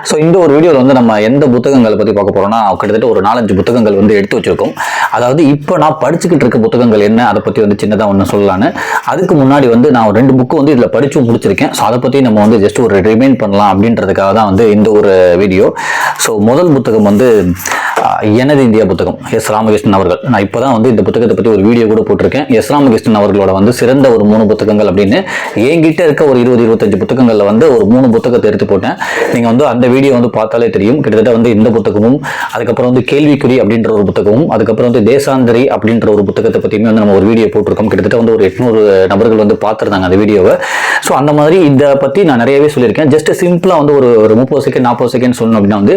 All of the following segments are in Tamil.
ஸோ இந்த ஒரு வீடியோவில் வந்து நம்ம எந்த புத்தகங்களை பற்றி பார்க்க போகிறோம்னா கிட்டத்தட்ட ஒரு 4-5 புத்தகங்கள் வந்து எடுத்து வச்சிருக்கோம். அதாவது இப்போ நான் படிச்சுக்கிட்டு இருக்க புத்தகங்கள் என்ன அதை பற்றி வந்து சின்னதாக ஒன்று சொல்லலான்னு. அதுக்கு முன்னாடி வந்து நான் 2 புக்கு வந்து இதில் படிச்சும் முடிச்சிருக்கேன். ஸோ அதை பற்றி நம்ம வந்து ஜஸ்ட் ஒரு ரிமைண்ட் பண்ணலாம் அப்படின்றதுக்காக தான் வந்து இந்த ஒரு வீடியோ. ஸோ முதல் புத்தகம் வந்து எனது இந்தியா புத்தகம், எஸ் ராமகிருஷ்ணன் அவர்கள். நான் இப்போ தான் வந்து இந்த புத்தகத்தை பற்றி ஒரு வீடியோ கூட போட்டிருக்கேன். எஸ் ராமகிருஷ்ணன் அவர்களோட வந்து சிறந்த ஒரு 3 புத்தகங்கள் அப்படின்னு என்கிட்ட இருக்க ஒரு 20-25 புத்தகங்களில் வந்து ஒரு 3 புத்தகத்தை எடுத்து போட்டேன். நீங்கள் வந்து அந்த வீடியோ வந்து பார்த்தாலே தெரியும். கிட்டத்தட்ட வந்து இந்த புத்தகமும், அதுக்கப்புறம் வந்து கேள்விக்குறி அப்படின்ற ஒரு புத்தகமும், அதுக்கப்புறம் வந்து தேசாந்திரி அப்படின்ற ஒரு புத்தகத்தை பற்றியுமே வந்து நம்ம ஒரு வீடியோ போட்டிருக்கோம். கிட்டத்தட்ட வந்து ஒரு 800 நபர்கள் வந்து பார்த்துருந்தாங்க அந்த வீடியோவை. ஸோ அந்த மாதிரி இதை பற்றி நான் நிறையவே சொல்லியிருக்கேன். ஜஸ்ட் சிம்பிளாக வந்து ஒரு 30 செகண்ட் 40 செகண்ட் சொல்லணும் அப்படின்னா வந்து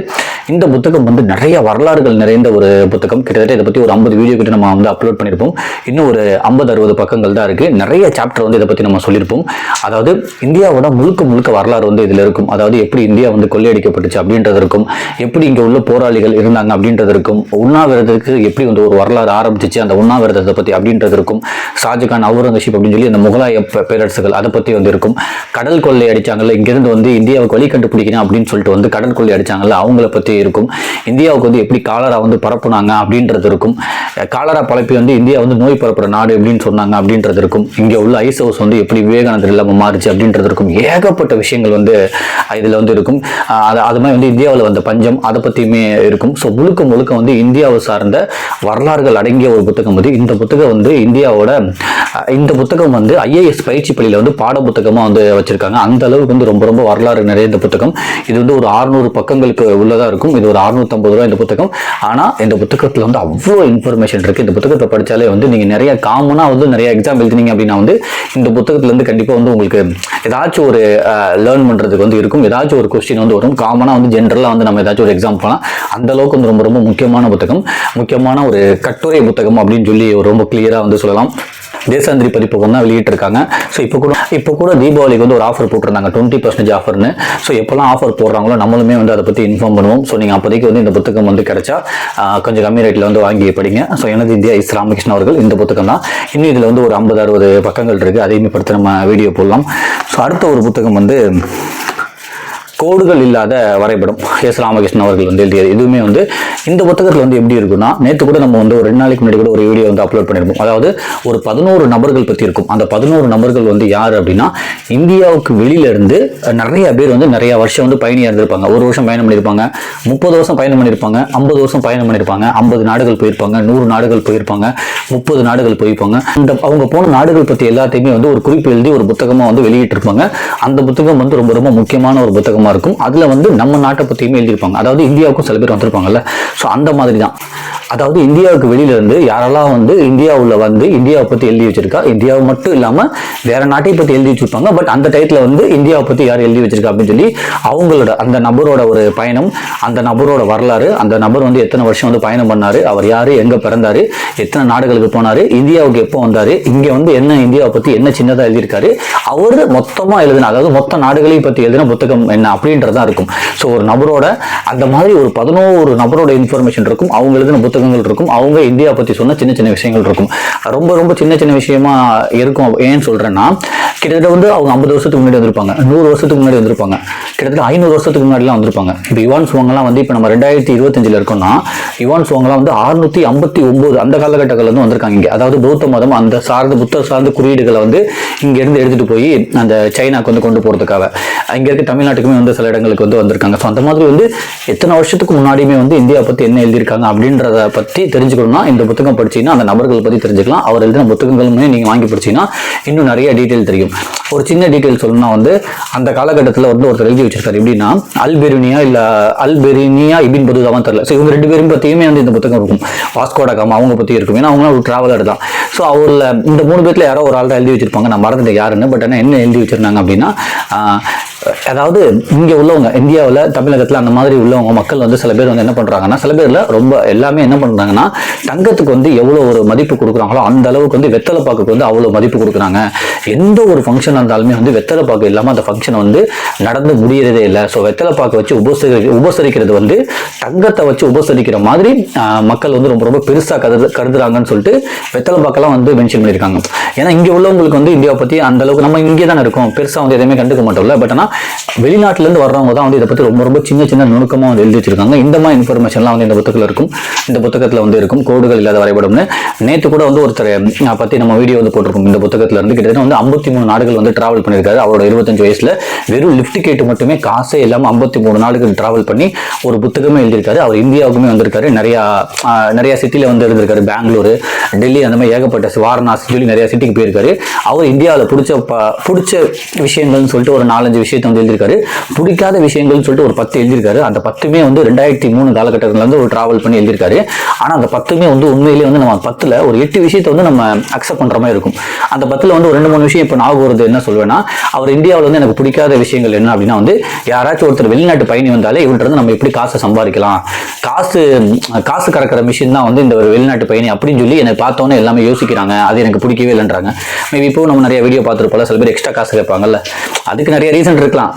இந்த புத்தகம் வந்து நிறைய வரலாறுகள் நிறைந்த ஒரு புத்தகம். கிட்டத்தட்ட இதை பற்றி ஒரு 50 வீடியோ கிட்ட நம்ம வந்து அப்லோட் பண்ணியிருப்போம். இன்னும் ஒரு 50-60 பக்கங்கள் தான் இருக்கு. நிறைய சாப்டர் வந்து இதை பற்றி நம்ம சொல்லியிருப்போம். அதாவது இந்தியாவோட முழுக்க வரலாறு வந்து இதில் இருக்கும். அதாவது எப்படி இந்தியா வந்து கொள்ளையடிக்கப்பட்டுச்சு அப்படின்றது இருக்கும், எப்படி இங்கே உள்ள போராளிகள் இருந்தாங்க அப்படின்றது இருக்கும், உண்ணாவிரதத்துக்கு எப்படி வந்து ஒரு வரலாறு ஆரம்பிச்சிச்சு அந்த உண்ணாவிரதத்தை பற்றி அப்படின்றது இருக்கும், ஷாஜகான், அவுரங்கசீப் அப்படின்னு சொல்லி அந்த முகலாய பேரரசுகள் அதை பற்றி வந்து இருக்கும், கடல் கொள்ளை அடிச்சாங்கல்ல, இங்கிருந்து வந்து இந்தியாவுக்கு வழி கண்டுபிடிக்கணும் அப்படின்னு சொல்லிட்டு வந்து கடல் கொள்ளை அடிச்சாங்கல்ல அவங்கள பற்றி இருக்கும், இந்தியாவுக்கு வந்து எப்படி காலரா வந்து பரப்புனாங்க அப்படின்றது இருக்கும், காலரா பரப்பி வந்து இந்தியா வந்து நோய் பரப்புற நாடு அப்படின்னு சொன்னாங்க அப்படின்றது இருக்கும், இங்கே உள்ள ஐஸ் ஹவுஸ் வந்து எப்படி விவேகானந்தர் இல்லாமல் மாறுச்சு அப்படின்றது இருக்கும். ஏகப்பட்ட விஷயங்கள் வந்து இதில் வந்து இருக்கும். அது மாதிரி வந்து இந்தியாவில் வந்த பஞ்சம் அதை பற்றியுமே இருக்கும். ஸோ முழுக்க வந்து இந்தியாவை சார்ந்த வரலாறுகள் அடங்கிய ஒரு புத்தகம் வந்து இந்த புத்தகம் வந்து இந்தியாவோட இந்த புத்தகம் வந்து ஐஏஎஸ் பயிற்சி பள்ளியில் வந்து பாட புத்தகமாக வந்து வச்சிருக்காங்க. அந்த அளவுக்கு வந்து ரொம்ப வரலாறு நிறைய இந்த புத்தகம். இது வந்து ஒரு 600 பக்கங்களுக்கு உள்ளதாக இருக்கும். இது ஒரு 650 ரூபா இந்த புத்தகம். ஆனால் இந்த புத்தகத்தில் வந்து அவ்வளோ இன்ஃபர்மேஷன் இருக்குது. இந்த புத்தகத்தை படித்தாலே வந்து நீங்கள் நிறைய காமனாக வந்து நிறைய எக்ஸாம் எழுதினீங்க அப்படின்னா வந்து இந்த புத்தகத்துலேருந்து கண்டிப்பாக வந்து உங்களுக்கு ஏதாச்சும் ஒரு லேர்ன் பண்ணுறதுக்கு வந்து இருக்கும். ஏதாச்சும் ஒரு கொஸ்டின் வந்து வரும். காமனாக வந்து ஜென்ரலாக வந்து நம்ம ஏதாச்சும் ஒரு எக்ஸாம் போகலாம். அந்த அளவுக்கு வந்து ரொம்ப முக்கியமான புத்தகம், முக்கியமான ஒரு கட்டுரை புத்தகம் அப்படின்னு சொல்லி ரொம்ப கிளியராக வந்து சொல்லலாம். தேசாந்திரி பதிப்பகம் தான் வெளியிட்டிருக்காங்க. ஸோ இப்போ கூட தீபாவளிக்கு வந்து ஒரு ஆஃபர் போட்டிருந்தாங்க, 20% ஆஃபர்னு. ஸோ எப்போல்லாம் ஆஃபர் போடுறாங்களோ நம்மளுமே வந்து அதை பற்றி இன்ஃபார்ம் பண்ணுவோம். ஸோ நீங்கள் அப்போதைக்கு வந்து இந்த புத்தகம் வந்து கிடைச்சா கொஞ்சம் கம்மி ரேட்டில் வந்து வாங்கி படிங்க. ஸோ எனது இந்தியா எஸ் ராமகிருஷ்ணன் அவர்கள் இந்த புத்தகம் தான். இன்னும் இதில் வந்து ஒரு 50-60 பக்கங்கள் இருக்குது. அதையுமே படுத்து நம்ம வீடியோ போடலாம். ஸோ அடுத்த ஒரு புத்தகம் வந்து கோடுகள் இல்லாத வரைபடம், எஸ் ராமகிருஷ்ணன் அவர்கள் வந்து எழுதியது. இதுவுமே வந்து இந்த புத்தகத்தில் வந்து எப்படி இருக்குன்னா, நேற்று கூட நம்ம வந்து ஒரு 2 நாளைக்கு முன்னாடி கூட ஒரு வீடியோ வந்து அப்லோட் பண்ணியிருப்போம். அதாவது ஒரு 11 நபர்கள் பற்றி இருக்கும். அந்த 11 நபர்கள் வந்து யார் அப்படின்னா, இந்தியாவுக்கு வெளியிலேருந்து நிறைய பேர் வந்து நிறைய வருஷம் வந்து பயணியாக இருந்திருப்பாங்க. 1 வருஷம் பயணம் பண்ணியிருப்பாங்க, 30 வருஷம் பயணம் பண்ணியிருப்பாங்க, 50 வருஷம் பயணம் பண்ணியிருப்பாங்க, 50 நாடுகள் போயிருப்பாங்க, 100 நாடுகள் போயிருப்பாங்க, 30 நாடுகள் போயிருப்பாங்க. அந்த அவங்க போன நாடுகள் பற்றி எல்லாத்தையுமே வந்து ஒரு குறிப்பு எழுதி ஒரு புத்தகமாக வந்து வெளியிட்டிருப்பாங்க. அந்த புத்தகம் வந்து ரொம்ப முக்கியமான ஒரு புத்தகமாக இருக்கும். அதுல வந்து நம்ம நாட்டை பத்தியுமே எழுதியிருப்பாங்க. அதாவது இந்தியாவுக்கும் சில பேர் வந்திருப்பாங்கல்ல, ஸோ அந்த மாதிரி தான். அதாவது இந்தியாவுக்கு வெளியில இருந்து யாரெல்லாம் வந்து இந்தியாவுல வந்து இந்தியாவை பத்தி எழுதி வச்சிருக்கா, இந்தியாவை மட்டும் இல்லாம வேற நாட்டை பத்தி எழுதி வச்சிருப்பாங்க. பட் அந்த டைட்டில் வந்து இந்தியாவை பத்தி யார் எழுதி வச்சிருக்கா அப்படின்னு சொல்லி அவங்களோட அந்த நபரோட ஒரு பயணம், அந்த நபரோட வரலாறு, அந்த நபர் வந்து எத்தனை வருஷம் வந்து பயணம் பண்ணாரு, அவர் யாரு, எங்க பிறந்தாரு, எத்தனை நாடுகளுக்கு போனாரு, இந்தியாவுக்கு எப்போ வந்தாரு, இங்க வந்து என்ன இந்தியாவை பத்தி என்ன சின்னதா எழுதியிருக்காரு, அவரு மொத்தமா எழுதின, அதாவது மொத்த நாடுகளையும் பத்தி எழுதின புத்தகம் என்ன அப்படின்றதா இருக்கும். ஸோ ஒரு நபரோட அந்த மாதிரி ஒரு 11 நபரோட இன்ஃபர்மேஷன் இருக்கும். அவங்க எழுதின புத்தகங்கள் இருக்கும். அவங்க இந்தியா பத்தி சொன்ன சின்ன விஷயங்கள் இருக்கும். ரொம்ப சின்ன விஷயமா இருக்கும். ஏன்னு சொல்றேன்னா, கிட்டத்தட்ட வந்து அவங்க 50 வருஷத்துக்கு முன்னாடி வந்திருப்பாங்க, 100 வருஷத்துக்கு முன்னாடி வந்திருப்பாங்க, கிட்டத்தட்ட 500 வருஷத்துக்கு முன்னாடிலாம் வந்திருப்பாங்க. இப்போ யுவான் சுவாங்லாம் வந்து இப்போ நம்ம 2025 இருக்கோம்னா, யுவான் சுவாங்லாம் வந்து 659 அந்த காலகட்டங்கள் வந்து வந்திருக்காங்க இங்கே. அதாவது பௌத்த மதம் அந்த புத்தர் சார்ந்த குறியீடுகளை வந்து இங்க இருந்து எடுத்துட்டு போய் அந்த சைனாக்கு வந்து கொண்டு போறதுக்காக இங்க இருக்க தமிழ்நாட்டுக்குமே வந்து சில இடங்களுக்கு வந்து வந்திருக்காங்க. ஸோ அந்த மாதிரி வந்து எத்தனை வருஷத்துக்கு முன்னாடியுமே வந்து இந்தியா பத்தி என்ன எழுதியிருக்காங்க அப்படின்றத பத்தி தெரிஞ்சுக்கணும்னா இந்த புத்தகம் படிச்சீங்கன்னா அந்த நபர்கள் பத்தி தெரிஞ்சுக்கலாம். அவர் எழுதின புத்தகங்களுமே நீங்க வாங்கி படிச்சீங்கன்னா இன்னும் நிறைய டீட்டெயில் தெரியும். ஒரு சின்ன டீட்டெயில் சொல்லணும்னா வந்து அந்த காலகட்டத்தில் வந்து ஒருத்தர் எழுதி வச்சிருக்காரு. எப்படின்னா அல்பெரினியா இபின் பதுதாவான்னு தெரியல. ஸோ இவங்க 2 பேரும் பத்தியுமே வந்து இந்த புத்தகம் இருக்கும். வாஸ்கோட காமா அவங்க பத்தி இருக்கும். ஏன்னா அவங்க ஒரு டிராவலர் தான். ஸோ அவர்ல இந்த 3 பேர்ல யாரோ ஒரு ஆள் தான் எழுதி வச்சிருப்பாங்க. நான் மறந்துட்டேன் யாருன்னு. பட் ஆனால் என்ன எழுதி வச்சிருந்தாங்க அப்படின்னா, அதாவது இங்கே உள்ளவங்க இந்தியாவில் தமிழகத்தில் அந்த மாதிரி உள்ளவங்க மக்கள் வந்து சில பேர் வந்து என்ன பண்ணுறாங்கன்னா, சில பேரில் ரொம்ப எல்லாமே என்ன பண்ணுறாங்கன்னா, தங்கத்துக்கு வந்து எவ்வளோ ஒரு மதிப்பு கொடுக்குறாங்களோ அந்த அளவுக்கு வந்து வெத்தலை பாக்குக்கு வந்து அவ்வளோ மதிப்பு கொடுக்குறாங்க. எந்த ஒரு ஃபங்க்ஷன் இருந்தாலுமே வந்து வெத்தலை பாக்கு இல்லாமல் அந்த ஃபங்க்ஷன் வந்து நடந்து முடியறதே இல்லை. ஸோ வெத்தலை பாக்கு வச்சு உபசரிக்கிறது வந்து தங்கத்தை வச்சு உபசரிக்கிற மாதிரி மக்கள் வந்து ரொம்ப பெருசாக கருதுறாங்கன்னு சொல்லிட்டு வெத்தலை பாக்கெல்லாம் வந்து மென்ஷன் பண்ணியிருக்காங்க. ஏன்னா இங்கே உள்ளவங்களுக்கு வந்து இந்தியாவை பற்றி அந்த அளவுக்கு நம்ம இங்கே தானே இருக்கோம், பெருசாக வந்து எதுவுமே கண்டுக்க மாட்டோம்ல. பட் ஆனால் வெளிநாட்டிலேருந்து வர்றவங்க தான் வந்து இதை பற்றி ரொம்ப ரொம்ப சின்ன சின்ன நுணுக்கமாக வந்து எழுதி வச்சிருக்காங்க. இந்த மாதிரி இன்ஃபர்மேஷன்லாம் வந்து இந்த புத்தகத்தில் இருக்கும். இந்த புத்தகத்தில் வந்து இருக்கும் கோடுகள் இல்லாத வரைபடம்னு. நேற்று கூட வந்து ஒருத்தர் பற்றி நம்ம வீடியோ வந்து போட்டிருக்கோம். இந்த புத்தகத்தில் இருந்து கிட்டத்தட்ட வந்து 53 நாடுகள் வந்து டிராவல் பண்ணியிருக்காரு. அவரோட 25 வயசுல வெறும் லிஃப்ட் கேட்டு மட்டுமே காசே இல்லாமல் 53 நாடுகள் டிராவல் பண்ணி ஒரு புத்தகமே எழுதியிருக்காரு. அவர் இந்தியாவுக்குமே வந்திருக்காரு. நிறைய சிட்டியில் வந்து இருந்திருக்காரு. பெங்களூரு, டெல்லி, அந்த மாதிரி ஏகப்பட்ட வாரணாசி சொல்லி நிறைய சிட்டிக்கு போயிருக்காரு. அவர் இந்தியாவில் பிடிச்ச விஷயங்கள்னு சொல்லிட்டு ஒரு 4-5 விஷயத்தை வந்து எழுதியிருக்காரு. பிடிக்காத விஷயங்கள்னு சொல்லிட்டு ஒரு 10 எழுதியிருக்காரு. அந்த 10மே வந்து 2003 காலகட்டத்தில் வந்து ஒரு டிராவல் பண்ணி எழுதியிருக்காரு. ஆனால் அந்த 10மே வந்து உண்மையிலேயே வந்து நம்ம 10ல் ஒரு 8 விஷயத்தை வந்து நம்ம அக்செப்ட் பண்ணுற மாதிரி இருக்கும். அந்த 10ல் வந்து ஒரு 2-3 விஷயம் இப்போ நான் வருது என்ன சொல்வேன்னா, அவர் இந்தியாவில் வந்து எனக்கு பிடிக்காத விஷயங்கள் என்ன அப்படின்னா வந்து யாராச்சும் ஒருத்தர் வெளிநாட்டு பயணி வந்தாலே இவர்கிட்ட இருந்து நம்ம எப்படி காசை சம்பாதிக்கலாம், காசு கறக்கிற மிஷின் தான் வந்து இந்த ஒரு வெளிநாட்டு பயணி அப்படின்னு சொல்லி எனக்கு பார்த்தோன்னே எல்லாமே யோசிக்கிறாங்க. அது எனக்கு பிடிக்கவே இல்லைன்றாங்க. மேபி இப்போ நம்ம நிறைய வீடியோ பார்த்துருப்போம். சில பேர் எக்ஸ்ட்ரா காசு கேட்பாங்கல்ல, அதுக்கு நிறைய ரீசன் இருக்கலாம்.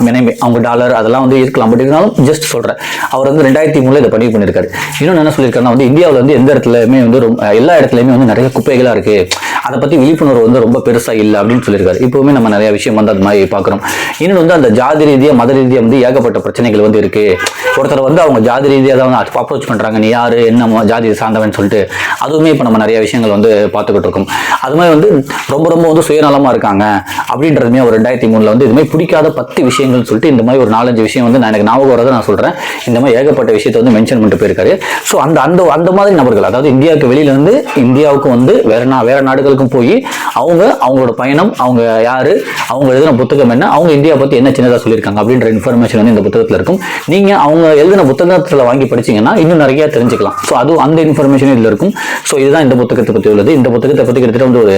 அவங்க டாலர் அதெல்லாம் வந்து இருக்கலாம். பட் இருந்தாலும் ஜஸ்ட் சொல்கிறேன், அவர் வந்து 2003 இதை பண்ணியிருக்காரு. இன்னொன்று என்ன சொல்லியிருக்காருன்னா வந்து இந்தியாவில் வந்து எந்த இடத்துலையுமே வந்து எல்லா இடத்துலையுமே வந்து நிறைய குப்பைகளாக இருக்குது, அதை பற்றி விழிப்புணர்வு வந்து ரொம்ப பெருசாக இல்லை அப்படின்னு சொல்லியிருக்காரு. இப்போவுமே நம்ம நிறைய விஷயம் வந்து அது மாதிரி பார்க்குறோம். இன்னொன்று வந்து அந்த ஜாதி ரீதியாக மத ரீதியாக வந்து ஏகப்பட்ட பிரச்சனைகள் வந்து இருக்குது. ஒருத்தர் வந்து அவங்க ஜாதி ரீதியாக தான் வந்து அப்ரோச் பண்ணுறாங்க, நீ யார் என்ன ஜாதி சார்ந்தவன் சொல்லிட்டு. அதுவுமே இப்போ நம்ம நிறைய விஷயங்கள் வந்து பார்த்துக்கிட்டு இருக்கோம். அது மாதிரி வந்து ரொம்ப ரொம்ப வந்து சுயநலமாக இருக்காங்க அப்படின்றதுமே ஒரு 2003 வந்து இதுமாதிரி பிடிக்காத 10 விஷயங்கள்னு சொல்லிட்டு இந்த மாதிரி ஒரு 4-5 விஷயம் வந்து நான் எனக்கு ஞாபகம் வரதை நான் சொல்கிறேன். இந்த மாதிரி ஏகப்பட்ட விஷயத்தை வந்து மென்ஷன் பண்ணிட்டு போயிருக்காரு. ஸோ அந்த மாதிரி நபர்கள், அதாவது இந்தியாவுக்கு வெளியிலேருந்து இந்தியாவுக்கு வந்து வேற நாடுகளுக்கும் போய் அவங்களோட பயணம், அவங்க யாரு, அவங்க எழுதின புத்தகம் என்ன, அவங்க இந்தியா பற்றி என்ன சின்னதாக சொல்லியிருக்காங்க அப்படின்ற இன்ஃபர்மேஷன் வந்து இந்த புத்தகத்தில் இருக்கும். நீங்கள் அவங்க எழுதின புத்தகத்தில் வாங்கி படிச்சீங்கன்னா இன்னும் நிறைய தெரிஞ்சுக்கலாம். ஸோ அது அந்த இன்ஃபர்மேஷன் இதில் இருக்கும். ஸோ இதுதான் இந்த புத்தகத்தை பற்றி உள்ளது. இந்த புத்தகத்தை பற்றி கிட்டத்தட்ட வந்து ஒரு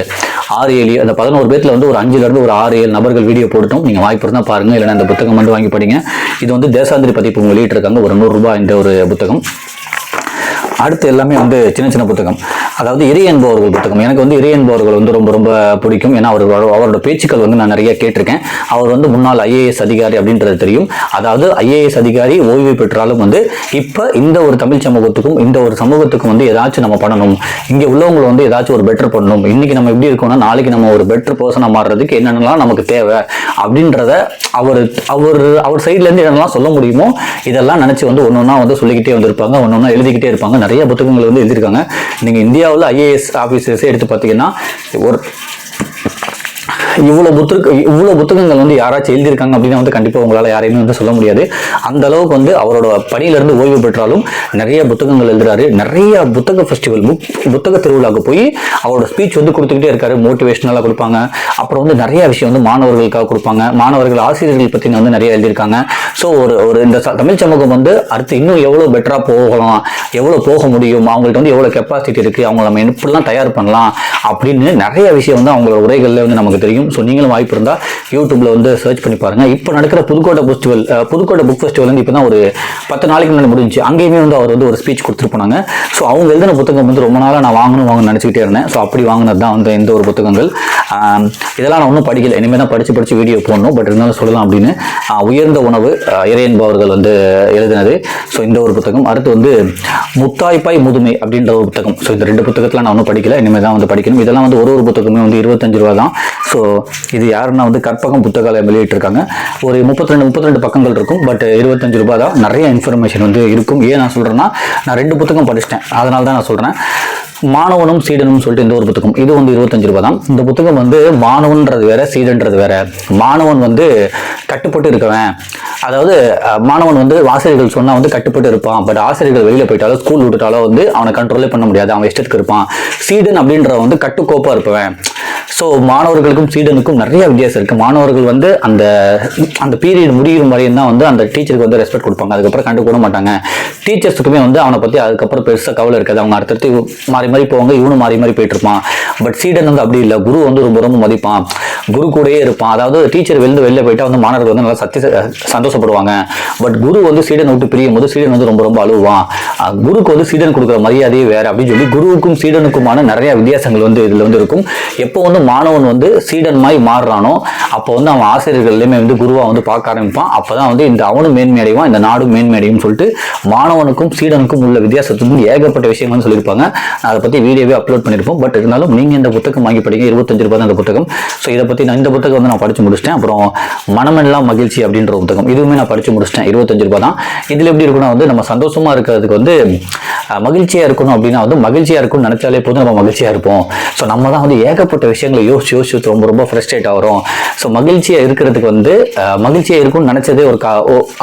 6-7 அந்த 11 பேர்ல வந்து ஒரு 5-லேருந்து ஒரு 6-7 நபர்கள் வீடியோ போட்டுட்டோம். நீங்கள் வாய்ப்பு இருந்தால் பாருங்க, இல்லைன்னா இந்த புத்தகம் மட்டும் வாங்கி படிங்க. இது வந்து தேசாந்திரி பதிப்பு வெளியிட்டிருக்காங்க. ஒரு 100 ரூபாய் இந்த ஒரு புத்தகம். அடுத்து எல்லாமே வந்து சின்ன சின்ன புத்தகம். அதாவது இறை என்பவர்கள் புத்தகம். எனக்கு வந்து இறை என்பவர்கள் வந்து ரொம்ப ரொம்ப பிடிக்கும். ஏன்னா அவரோட பேச்சுக்கள் வந்து நான் நிறைய கேட்டிருக்கேன். அவர் வந்து முன்னாள் IAS அதிகாரி அப்படின்றது தெரியும். அதாவது IAS அதிகாரி ஓய்வு பெற்றாலும் வந்து இப்போ இந்த ஒரு தமிழ் சமூகத்துக்கும் இந்த ஒரு சமூகத்துக்கும் வந்து ஏதாச்சும் நம்ம பண்ணணும், இங்கே உள்ளவங்களை வந்து ஏதாச்சும் ஒரு பெட்டர் பண்ணணும், இன்னைக்கு நம்ம எப்படி இருக்கோம்னா நாளைக்கு நம்ம ஒரு பெட்டர் பர்சனாக மாறுறதுக்கு என்னென்னலாம் நமக்கு தேவை அப்படின்றத அவர் சைட்லேருந்து என்னென்னலாம் சொல்ல முடியுமோ இதெல்லாம் நினச்சி வந்து ஒன்று வந்து சொல்லிக்கிட்டே வந்திருப்பாங்க, ஒன்று எழுதிக்கிட்டே இருப்பாங்க. நிறைய புத்தகங்கள் வந்து எழுதியிருக்காங்க. நீங்கள் இந்தியாவில் IAS ஆஃபீஸர்ஸே எடுத்து பார்த்தீங்கன்னா இவ்வளோ புத்தகங்கள் வந்து யாராச்சும் எழுதியிருக்காங்க அப்படின்னா வந்து கண்டிப்பாக உங்களால் யாரையுமே வந்து சொல்ல முடியாது. அந்த அளவுக்கு வந்து அவரோட பணியிலிருந்து ஓய்வு பெற்றாலும் நிறைய புத்தகங்கள் எழுதுறாரு. நிறைய புத்தக ஃபெஸ்டிவல் புத்தக திருவிழாவுக்கு போய் அவரோட ஸ்பீச் வந்து கொடுத்துக்கிட்டே இருக்காரு. மோட்டிவேஷனலாக கொடுப்பாங்க. அப்புறம் வந்து நிறைய விஷயம் வந்து மாணவர்களுக்காக கொடுப்பாங்க. மாணவர்கள் ஆசிரியர்கள் பற்றி வந்து நிறைய எழுதியிருக்காங்க. ஸோ ஒரு இந்த தமிழ் சமூகம் வந்து அடுத்து இன்னும் எவ்வளோ பெட்டராக போகலாம், எவ்வளோ போக முடியும், அவங்கள்ட்ட வந்து எவ்வளோ கெப்பாசிட்டி இருக்குது, அவங்க நம்ம எப்படிலாம் தயார் பண்ணலாம் அப்படின்னு நிறைய விஷயம் வந்து அவங்களோட உரைகளில் வந்து நமக்கு தெரியும். ஸோ நீங்களும் வாய்ப்பு இருந்தால் யூடியூப்ல வந்து சர்ச் பண்ணி பாருங்க. இப்போ நடக்கிற புதுக்கோட்டை புக் ஃபெஸ்டிவல் வந்து இப்போ தான் ஒரு 10 நாளைக்கு முன்னாடி முடிஞ்சு. அங்கேயுமே வந்து அவர் வந்து ஒரு ஸ்பீச் கொடுத்துட்டு போனாங்க. ஸோ அவங்க எழுதின புத்தகம் வந்து ரொம்ப நாளாக நான் வாங்கணும்னு நினச்சிக்கிட்டே இருந்தேன். ஸோ அப்படி வாங்கினது தான் வந்து இந்த ஒரு புத்தகங்கள். இதெல்லாம் நான் ஒன்றும் படிக்கல, இனிமேல் தான் படித்து வீடியோ போடணும். பட் இருந்தாலும் சொல்லலாம் அப்படின்னு. உயர்ந்த உணவு இறை என்பவர்கள் வந்து எழுதினது. ஸோ இந்த ஒரு புத்தகம். அடுத்து வந்து முத்தாய்ப்பாய் முதுமை அப்படின்ற ஒரு புத்தகம். ஸோ இந்த 2 புத்தகத்தில் நான் ஒன்றும் படிக்கல, இனிமேல் தான் வந்து படிக்கணும். இதெல்லாம் வந்து ஒரு புத்தகமே வந்து 25 ரூபா தான். ஸோ இது யாருன்னா வந்து கற்பகம் புத்தகாலயம் வெளியிட்டிருக்காங்க. ஒரு 32 பக்கங்கள் இருக்கும். பட் 25 ரூபாய் தான். நிறைய இன்ஃபர்மேஷன் வந்து இருக்கும். ஏன் நான் சொல்கிறேன்னா, நான் 2 புத்தகம் படிச்சிட்டேன், அதனால தான் நான் சொல்கிறேன். மாணவனும் சீடனும் சொல்லிட்டு இந்த ஒரு புத்தகம், இது வந்து 25 ரூபாய் தான். இந்த புத்தகம் வந்து மாணவன்றது வேற, சீடன்றது வேற. மாணவன் வந்து கட்டுப்பட்டு இருக்கவன், அதாவது மாணவன் வந்து ஆசிரியர்கள் சொன்னா வந்து கட்டுப்பட்டு இருப்பான். பட் ஆசிரியர்கள் வெளியில போயிட்டாலோ ஸ்கூல் விட்டுட்டாலோ வந்து அவனை கண்ட்ரோலே பண்ண முடியாது, அவன் இஷ்டத்துக்கு இருப்பான். சீடன் அப்படின்றவன் வந்து கட்டுக்கோப்பா இருப்பவன். ஸோ மாணவர்களுக்கும் சீடனுக்கும் நிறைய வித்தியாசம் இருக்குது. மாணவர்கள் வந்து அந்த பீரியட் முடியும் வரையும் தான் வந்து அந்த டீச்சருக்கு வந்து ரெஸ்பெக்ட் கொடுப்பாங்க, அதுக்கப்புறம் கண்டு கூட மாட்டாங்க. டீச்சர்ஸுக்குமே வந்து அவனை பற்றி அதுக்கப்புறம் பெருசாக கவலை இருக்காது. அவங்க அடுத்தடுத்து மாறி போவாங்க, இவனும் மாறி போயிட்டு இருப்பான். பட் சீடன் வந்து அப்படி இல்லை, குரு வந்து ரொம்ப மதிப்பான், குரு கூடயே இருப்பான். அதாவது டீச்சர் வெளில போயிட்டா வந்து மாணவர்கள் வந்து நல்லா சந்தோஷப்படுவாங்க. பட் குரு வந்து சீடன் விட்டு பிரியும் போது சீடன் வந்து ரொம்ப அழுவான். குருக்கு வந்து சீடன் கொடுக்குற மரியாதையே வேற அப்படின்னு சொல்லி குருவுக்கும் சீடனுக்குமான நிறைய வித்தியாசங்கள் வந்து இதில் வந்து இருக்கும். எப்போ எப்போ வந்து மாணவன் வந்து சீடன் மாதிரி மாறுறானோ அப்போ வந்து அவன் ஆசிரியர்கள்லையுமே வந்து குருவா வந்து பார்க்க ஆரம்பிப்பான். அப்பதான் வந்து இந்த அவனும் மேன்மை அடைவான், இந்த நாடும் மேன்மை அடையும் சொல்லிட்டு மாணவனுக்கும் சீடனுக்கும் உள்ள வித்தியாசத்தை வந்து ஏகப்பட்ட விஷயங்கள் சொல்லியிருப்பாங்க. நான் அதை பத்தி வீடியோவே அப்லோட் பண்ணியிருப்போம். பட் இருந்தாலும் நீங்க இந்த புத்தகம் வாங்கி படிங்க, 25 ரூபாய் தான் இந்த புத்தகம். ஸோ இதை பத்தி நான் இந்த புத்தகம் வந்து நான் படிச்சு முடிச்சிட்டேன். அப்புறம் மனமெல்லாம் மகிழ்ச்சி அப்படின்ற புத்தகம், இதுவுமே நான் படிச்சு முடிச்சிட்டேன். 25 ரூபாய் தான். இதுல எப்படி இருக்குன்னா வந்து நம்ம சந்தோஷமா இருக்கிறதுக்கு வந்து மகிழ்ச்சியா இருக்கணும் அப்படின்னா வந்து மகிழ்ச்சியா இருக்கும்னு நினைச்சாலே போதும் நம்ம மகிழ்ச்சியா இருப்போம். ஸோ நம்ம தான் வந்து ஏகப்பட்ட விஷயங்களை யோசிச்சு ரொம்ப ஃப்ரஸ்ட்ரேட் ஆகிறோம். ஸோ மகிழ்ச்சியா இருக்கிறதுக்கு வந்து மகிழ்ச்சியா இருக்கும்னு நினைச்சதே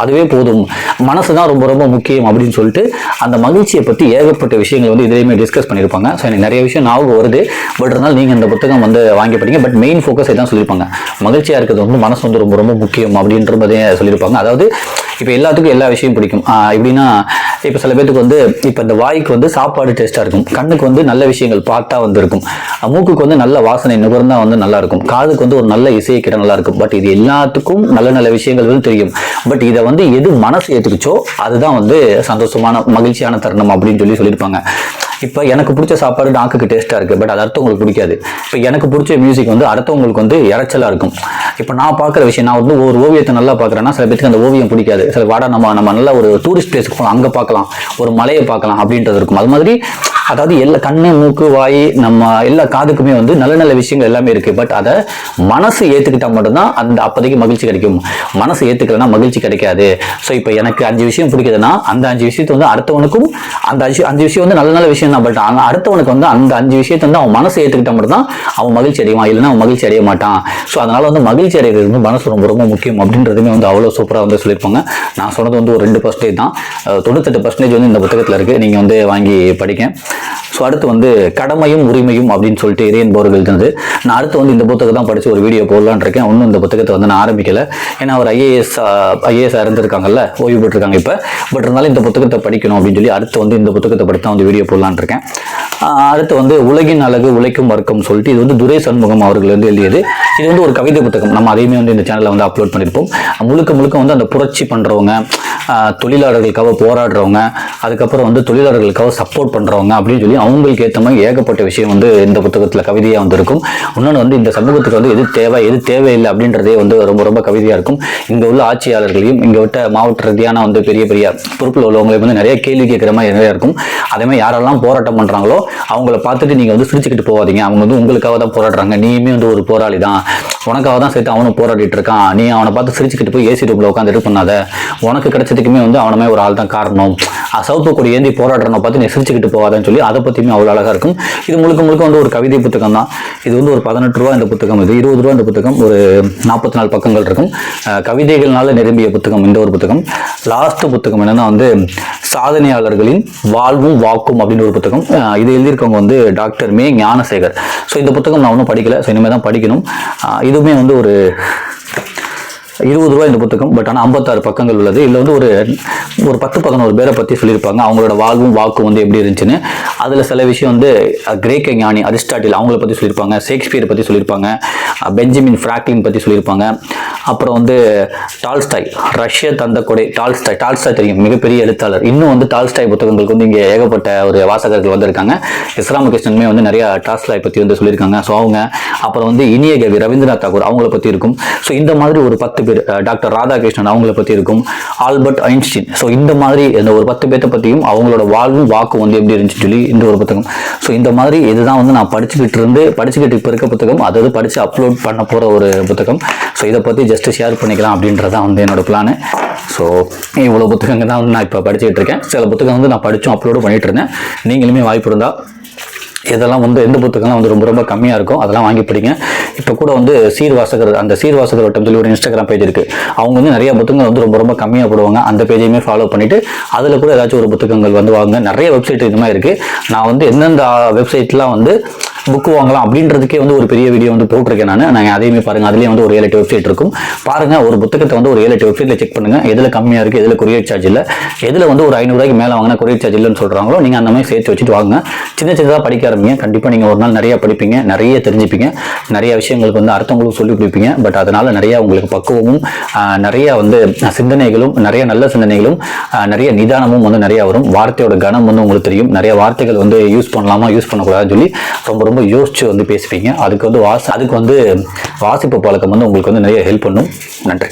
அதுவே போதும், மனசு தான் ரொம்ப முக்கியம் அப்படின்னு சொல்லிட்டு அந்த மகிழ்ச்சியை பத்தி ஏகப்பட்ட விஷயங்கள் வந்து இதுலையுமே டிஸ்கஸ் பண்ணியிருப்பாங்க. ஸோ எனக்கு நிறைய விஷயம் ஞாபகம் வருது. பட் இருந்தாலும் நீங்க இந்த புத்தகம் வந்து வாங்கி படிங்க. பட் மெயின் ஃபோக்கஸ் இதான் சொல்லியிருப்பாங்க, மகிழ்ச்சியா இருக்கிறது வந்து மனசு வந்து ரொம்ப முக்கியம் அப்படின்றதே சொல்லியிருப்பாங்க. அதாவது இப்போ எல்லாத்துக்கும் எல்லா விஷயம் பிடிக்கும். எப்படின்னா இப்போ சில பேருக்கு வந்து இப்போ இந்த வாய்க்கு வந்து சாப்பாடு டேஸ்ட்டாக இருக்கும், கண்ணுக்கு வந்து நல்ல விஷயங்கள் பார்த்தா வந்து இருக்கும், மூக்குக்கு வந்து நல்ல வாசனை நுகர்ந்தா வந்து நல்லா இருக்கும், காதுக்கு வந்து ஒரு நல்ல இசையை கிட்ட நல்லா இருக்கும். பட் இது எல்லாத்துக்கும் நல்ல விஷயங்கள் வந்து தெரியும். பட் இதை வந்து எது மனசு ஏற்றுக்குச்சோ அதுதான் வந்து சந்தோஷமான மகிழ்ச்சியான தருணம் அப்படின்னு சொல்லியிருப்பாங்க. இப்போ எனக்கு பிடிச்ச சாப்பாடு நாக்குக்கு டேஸ்ட்டாக இருக்குது, பட் அது அடுத்தவங்களுக்கு பிடிக்காது. இப்போ எனக்கு பிடிச்ச மியூசிக் வந்து அடுத்தவங்களுக்கு வந்து இறைச்சலாக இருக்கும். இப்போ நான் பார்க்குற விஷயம், நான் வந்து ஒரு ஓவியத்தை நல்லா பார்க்குறேன்னா சில பேருக்கு அந்த ஓவியம் பிடிக்காது. சில வாடா நம்ம நல்ல ஒரு டூரிஸ்ட் பிளேஸுக்கு போகலாம், அங்கே பார்க்கலாம், ஒரு மலையை பார்க்கலாம் அப்படின்றது இருக்கும். அது மாதிரி அதாவது எல்லா கண்ணு மூக்கு வாய் நம்ம எல்லா காதுக்குமே வந்து நல்ல விஷயங்கள் எல்லாமே இருக்கு. பட் அதை மனசு ஏற்றுக்கிட்டா மட்டும்தான் அந்த அப்போதைக்கு மகிழ்ச்சி கிடைக்கும். மனசு ஏற்றுக்கலன்னா மகிழ்ச்சி கிடைக்காது. ஸோ இப்போ எனக்கு 5 விஷயம் பிடிக்குதுன்னா அந்த 5 விஷயத்தை வந்து அடுத்தவனுக்கும் அந்த 5 விஷயம் வந்து நல்ல விஷயம் தான். பட் அடுத்தவனுக்கு வந்து அந்த 5 விஷயத்தை வந்து அவன் மனசு ஏற்றுக்கிட்டா மட்டும்தான் அவன் மகிழ்ச்சி அடைவான், இல்லைன்னா அவன் மகிழ்ச்சி அடைய மாட்டான். ஸோ அதனால வந்து மகிழ்ச்சி அடைகிறது வந்து மனசு ரொம்ப முக்கியம் அப்படின்றதுமே வந்து அவ்வளோ சூப்பராக வந்து சொல்லியிருப்பாங்க. நான் சொன்னது வந்து ஒரு 2% தான், 98% வந்து இந்த புத்தகத்தில் இருக்கு. நீங்க வந்து வாங்கி படிக்க. ஸோ அடுத்து வந்து கடமையும் உரிமையும் அப்படின்னு சொல்லிட்டு இறையன் போர்கள் இருந்தது. நான் அடுத்து வந்து இந்த புத்தகம் தான் படித்து ஒரு வீடியோ போடலான்னு இருக்கேன். இன்னும் இந்த புத்தகத்தை வந்து நான் ஆரம்பிக்கல. ஏன்னா அவர் ஐஏஎஸ் இருந்திருக்காங்கல்ல, ஓய்வு பெற்றிருக்காங்க இப்போ. பட் இருந்தாலும் இந்த புத்தகத்தை படிக்கணும் அப்படின்னு சொல்லி அடுத்து வந்து இந்த புத்தகத்தை படித்து தான் வந்து வீடியோ போடலான்னு இருக்கேன். அடுத்து வந்து உலகின் அழகு உழைக்கும் வர்க்கம் சொல்லிட்டு இது வந்து துரை சண்முகம் அவர்கள் வந்து எழுதியது. இது வந்து ஒரு கவிதை புத்தகம். நம்ம அதையுமே வந்து இந்த சேனலில் வந்து அப்லோட் பண்ணியிருப்போம். முழுக்க வந்து அந்த புரட்சி பண்ணுறவங்க, தொழிலாளர்களுக்காக போராடுறவங்க, அதுக்கப்புறம் வந்து தொழிலாளர்களுக்காக சப்போர்ட் பண்ணுறவங்க அப்படின்னு சொல்லி அவங்களுக்கு ஏற்ற மாதிரி ஏகப்பட்ட விஷயம் வந்து இந்த புத்தகத்தில் கவிதையாக வந்து இருக்கும். இன்னொன்று வந்து இந்த சமூகத்துக்கு வந்து எது தேவை எது தேவையில்லை அப்படின்றதே வந்து ரொம்ப கவிதையாக இருக்கும். இங்கே உள்ள ஆட்சியாளர்களையும் இங்கே விட்ட மாவட்ட ரீதியான வந்து பெரிய பொறுப்பில் உள்ளவங்களையும் வந்து நிறைய கேள்வி கேட்குற மாதிரி நிறைய இருக்கும். அதே மாதிரி யாரெல்லாம் போராட்டம் பண்ணுறாங்களோ அவங்கள பார்த்துட்டு நீங்கள் வந்து சிரிச்சுக்கிட்டு போகாதீங்க. அவங்க வந்து உங்களுக்காக தான் போராடுறாங்க, நீயுமே வந்து ஒரு போராளி தான், உனக்காக தான் சேர்த்து அவனும் போராடிட்டு இருக்கான், நீ அவனை பார்த்து சிரிச்சுக்கிட்டு போய் ஏசி ரூமில் உட்காந்து இது பண்ணாத, உனக்கு கிடைச்சதுக்குமே வந்து அவனமே ஒரு ஆள் தான் காரணம், சவுப்பு கொடி ஏந்தி போராடுறவனை பார்த்து நீ சிரிச்சுக்கிட்டு போகாதான்னு சொல்லி அதை பற்றியுமே அவ்வளோ அழகாக இருக்கும். இது முழுக்க வந்து ஒரு கவிதை புத்தகம் தான். இது வந்து ஒரு 18 ரூபா இந்த புத்தகம், இது 20 ரூபா இந்த புத்தகம். ஒரு 44 பக்கங்கள் இருக்கும். கவிதைகள்னால நிரம்பிய புத்தகம் இந்த ஒரு புத்தகம். லாஸ்ட் புத்தகம் என்னன்னா வந்து சாதனையாளர்களின் வாழ்வும் வாக்கும் அப்படின்னு ஒரு புத்தகம். இது எழுதியிருக்கவங்க வந்து டாக்டர் மே ஞானசேகர். ஸோ இந்த புத்தகம் நான் ஒன்றும் படிக்கல, ஸோ இனிமேல் தான் படிக்கணும். இதுவுமே வந்து ஒரு 20 ரூபாய் இந்த புத்தகம். பட் ஆனால் 56 பக்கங்கள் உள்ளது. இதில் வந்து ஒரு 10-11 பேரை பற்றி சொல்லியிருப்பாங்க, அவங்களோட வாழ்வும் வாக்கும் வந்து எப்படி இருந்துச்சுன்னு. அதில் சில விஷயம் வந்து கிரேக்க ஞானி அரிஸ்டாட்டில் அவங்கள பற்றி சொல்லியிருப்பாங்க, ஷேக்ஸ்பியர் பற்றி சொல்லியிருப்பாங்க, பெஞ்சமின் ஃப்ராங்க்லின் பற்றி சொல்லியிருப்பாங்க. அப்புறம் வந்து டால்ஸ்டாய், ரஷ்ய தந்த கொடை டால்ஸ்டாய் தெரியும், மிகப்பெரிய எழுத்தாளர். இன்னும் வந்து டால்ஸ்டாய் புத்தகங்களுக்கு வந்து இங்கே ஏகப்பட்ட ஒரு வாசகர்கள் வந்திருக்காங்க. இஸ்லாமகிருஷ்ணனுமே வந்து நிறைய டால்ஸ்டாய் பற்றி வந்து சொல்லியிருக்காங்க. ஸோ அவங்க அப்புறம் வந்து இனிய கவி ரவீந்திரநாத் தாகூர் அவங்கள பற்றி இருக்கும். ஸோ இந்த மாதிரி ஒரு 10 பேர், டாக்டர் ராதாகிருஷ்ணன் அவங்கள பற்றி இருக்கும், ஆல்பர்ட் ஐன்ஸ்டீன். ஸோ இந்த மாதிரி இந்த ஒரு 10 பேர்த்த பற்றியும் அவங்களோட வாழ்வும் வாக்கும் வந்து எப்படி இருந்துச்சுன்னு சொல்லி இந்த ஒரு புத்தகம். ஸோ இந்த மாதிரி இதுதான் வந்து நான் படிச்சுக்கிட்டு இப்போ இருக்க புத்தகம், அதாவது படித்து அப்லோட் பண்ண போகிற ஒரு புத்தகம். ஸோ இதை பற்றி ஜஸ்ட் ஷேர் பண்ணிக்கலாம் அப்படின்றதான் வந்து என்னோட பிளானு. ஸோ இவ்வளோ புத்தகங்கள் தான் வந்து நான் இப்போ படிச்சுக்கிட்டு இருக்கேன். சில புத்தகம் வந்து நான் படித்தும் அப்லோடும் பண்ணிட்டு இருந்தேன். நீங்களுமே வாய்ப்பு இருந்தால் இதெல்லாம் வந்து எந்த புத்தகம்லாம் வந்து ரொம்ப கம்மியாக இருக்கும் அதெல்லாம் வாங்கி படிங்க. இப்போ கூட வந்து சீர்வாசகர், அந்த சீர்வாசகர் வட்டம் சொல்லி ஒரு இன்ஸ்டாகிராம் பேஜ் இருக்குது. அவங்க வந்து நிறைய புத்தகங்கள் வந்து ரொம்ப கம்மியாக போடுவாங்க. அந்த பேஜையுமே ஃபாலோ பண்ணிவிட்டு அதில் கூட ஏதாச்சும் ஒரு புத்தகங்கள் வந்து வாங்க. நிறைய வெப்சைட் இது மாதிரி இருக்குது. நான் வந்து எந்தெந்த வெப்சைட்லாம் வந்து புக்கு வாங்கலாம் அப்படின்றதுக்கே வந்து ஒரு பெரிய வீடியோ வந்து போட்டிருக்கேன் நான். அதையுமே பாருங்கள். அதுலேயே வந்து ஒரு 7-8 வெப்சைட் இருக்கும். பாருங்கள், ஒரு புத்தகத்தை வந்து ஒரு 7-8 வெப்சைட்டில் செக் பண்ணுங்கள். எதில் கம்மியாக இருக்குது, எதில் கொரியர் சார்ஜ் இல்லை, எதில் வந்து ஒரு 500 ரூபாய்க்கு மேலே வாங்கினா கொரியர் சார்ஜ் இல்லைன்னு சொல்கிறாங்களோ நீங்கள் அந்த மாதிரி சேர்த்து வச்சுட்டு வாங்க. சின்னதாக படிக்க ஆரம்பிங்க. கண்டிப்பாக நீங்கள் ஒரு நாள் நிறைய படிப்பீங்க, நிறைய தெரிஞ்சுப்பீங்க, நிறைய விஷயங்களுக்கு வந்து அடுத்தவங்களுக்கு சொல்லி கொடுப்பீங்க. பட் அதனால் நிறையா உங்களுக்கு பக்குவமும் நிறைய வந்து சிந்தனைகளும், நிறைய நல்ல சிந்தனைகளும், நிறைய நிதானமும் வந்து நிறையா வரும். வார்த்தையோட கனம் வந்து உங்களுக்கு தெரியும். நிறைய வார்த்தைகள் வந்து யூஸ் பண்ணலாமா யூஸ் பண்ணக்கூடாதுன்னு சொல்லி ரொம்ப ரொம்ப யோசிச்சு வந்து பேசுவீங்க. அதுக்கு வந்து வாசிப்பு பழக்கம் வந்து உங்களுக்கு வந்து நிறைய ஹெல்ப் பண்ணும். நன்றி.